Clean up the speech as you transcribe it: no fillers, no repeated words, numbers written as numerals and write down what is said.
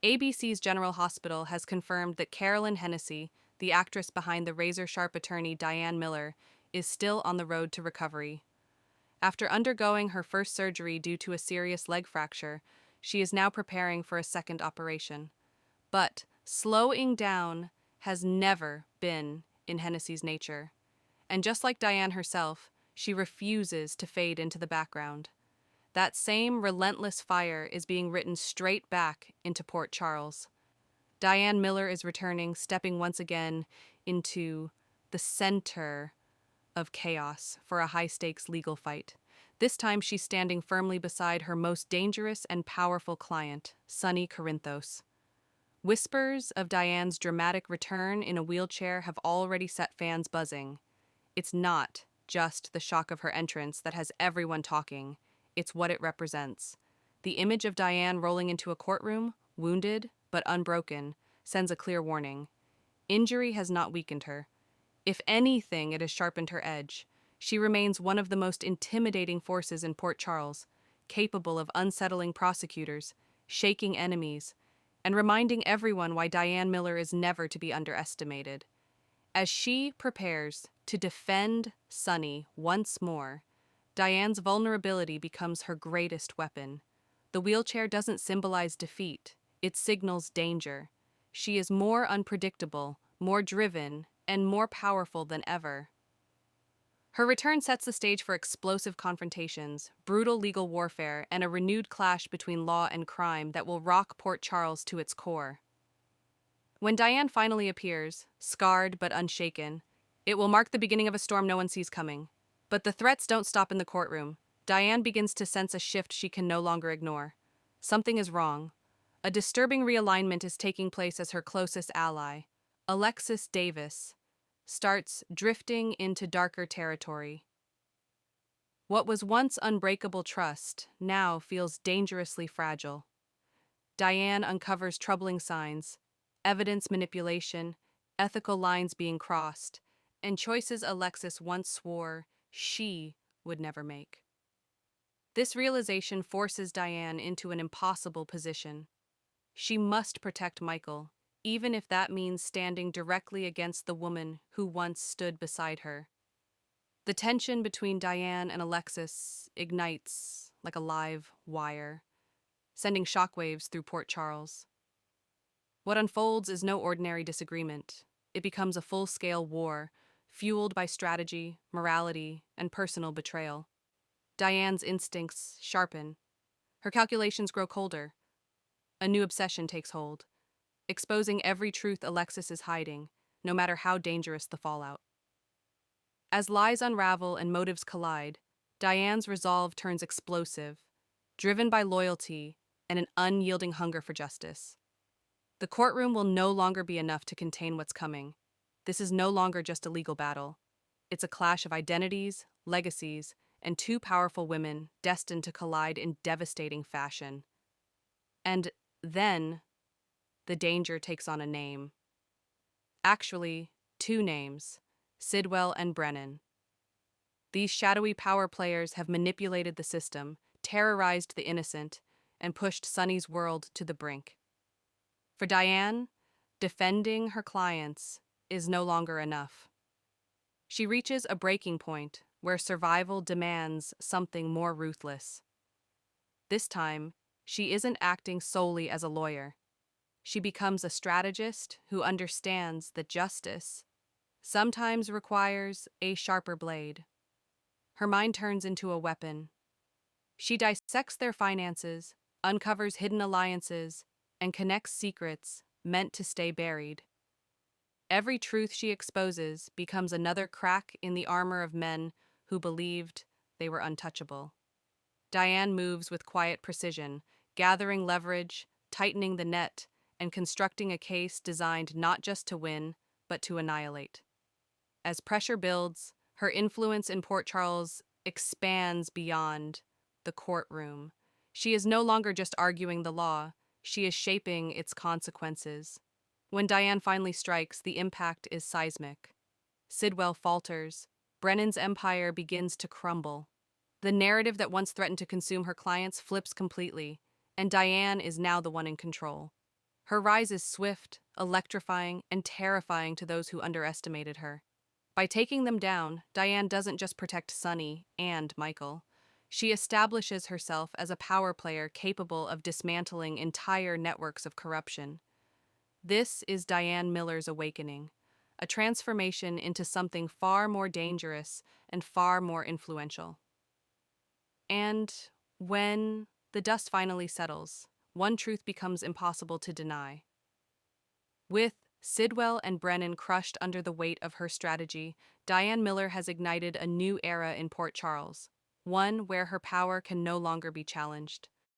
ABC's General Hospital has confirmed that Carolyn Hennesy, the actress behind the razor-sharp attorney Diane Miller, is still on the road to recovery. After undergoing her first surgery due to a serious leg fracture, she is now preparing for a second operation. But slowing down has never been in Hennessy's nature. And just like Diane herself, she refuses to fade into the background. That same relentless fire is being written straight back into Port Charles. Diane Miller is returning, stepping once again into the center of chaos for a high-stakes legal fight. This time she's standing firmly beside her most dangerous and powerful client, Sonny Corinthos. Whispers of Diane's dramatic return in a wheelchair have already set fans buzzing. It's not just the shock of her entrance that has everyone talking. It's what it represents. The image of Diane rolling into a courtroom, wounded but unbroken, sends a clear warning. Injury has not weakened her. If anything, it has sharpened her edge. She remains one of the most intimidating forces in Port Charles, capable of unsettling prosecutors, shaking enemies, and reminding everyone why Diane Miller is never to be underestimated. As she prepares to defend Sonny once more, Diane's vulnerability becomes her greatest weapon. The wheelchair doesn't symbolize defeat, it signals danger. She is more unpredictable, more driven, and more powerful than ever. Her return sets the stage for explosive confrontations, brutal legal warfare, and a renewed clash between law and crime that will rock Port Charles to its core. When Diane finally appears, scarred but unshaken, it will mark the beginning of a storm no one sees coming. But the threats don't stop in the courtroom. Diane begins to sense a shift she can no longer ignore. Something is wrong. A disturbing realignment is taking place as her closest ally, Alexis Davis, starts drifting into darker territory. What was once unbreakable trust now feels dangerously fragile. Diane uncovers troubling signs, evidence manipulation, ethical lines being crossed, and choices Alexis once swore she would never make. This realization forces Diane into an impossible position. She must protect Michael, even if that means standing directly against the woman who once stood beside her. The tension between Diane and Alexis ignites like a live wire, sending shockwaves through Port Charles. What unfolds is no ordinary disagreement. It becomes a full-scale war, fueled by strategy, morality, and personal betrayal. Diane's instincts sharpen. Her calculations grow colder. A new obsession takes hold, exposing every truth Alexis is hiding, no matter how dangerous the fallout. As lies unravel and motives collide, Diane's resolve turns explosive, driven by loyalty and an unyielding hunger for justice. The courtroom will no longer be enough to contain what's coming. This is no longer just a legal battle. It's a clash of identities, legacies, and two powerful women destined to collide in devastating fashion. And then, the danger takes on a name. Actually, two names, Sidwell and Brennan. These shadowy power players have manipulated the system, terrorized the innocent, and pushed Sonny's world to the brink. For Diane, defending her clients is no longer enough. She reaches a breaking point where survival demands something more ruthless. This time, she isn't acting solely as a lawyer. She becomes a strategist who understands that justice sometimes requires a sharper blade. Her mind turns into a weapon. She dissects their finances, uncovers hidden alliances, and connects secrets meant to stay buried. Every truth she exposes becomes another crack in the armor of men who believed they were untouchable. Diane moves with quiet precision, gathering leverage, tightening the net, and constructing a case designed not just to win, but to annihilate. As pressure builds, her influence in Port Charles expands beyond the courtroom. She is no longer just arguing the law, she is shaping its consequences. When Diane finally strikes, the impact is seismic. Sidwell falters. Brennan's empire begins to crumble. The narrative that once threatened to consume her clients flips completely, and Diane is now the one in control. Her rise is swift, electrifying, and terrifying to those who underestimated her. By taking them down, Diane doesn't just protect Sonny and Michael. She establishes herself as a power player capable of dismantling entire networks of corruption. This is Diane Miller's awakening, a transformation into something far more dangerous and far more influential. And when the dust finally settles, one truth becomes impossible to deny. With Sidwell and Brennan crushed under the weight of her strategy, Diane Miller has ignited a new era in Port Charles, one where her power can no longer be challenged.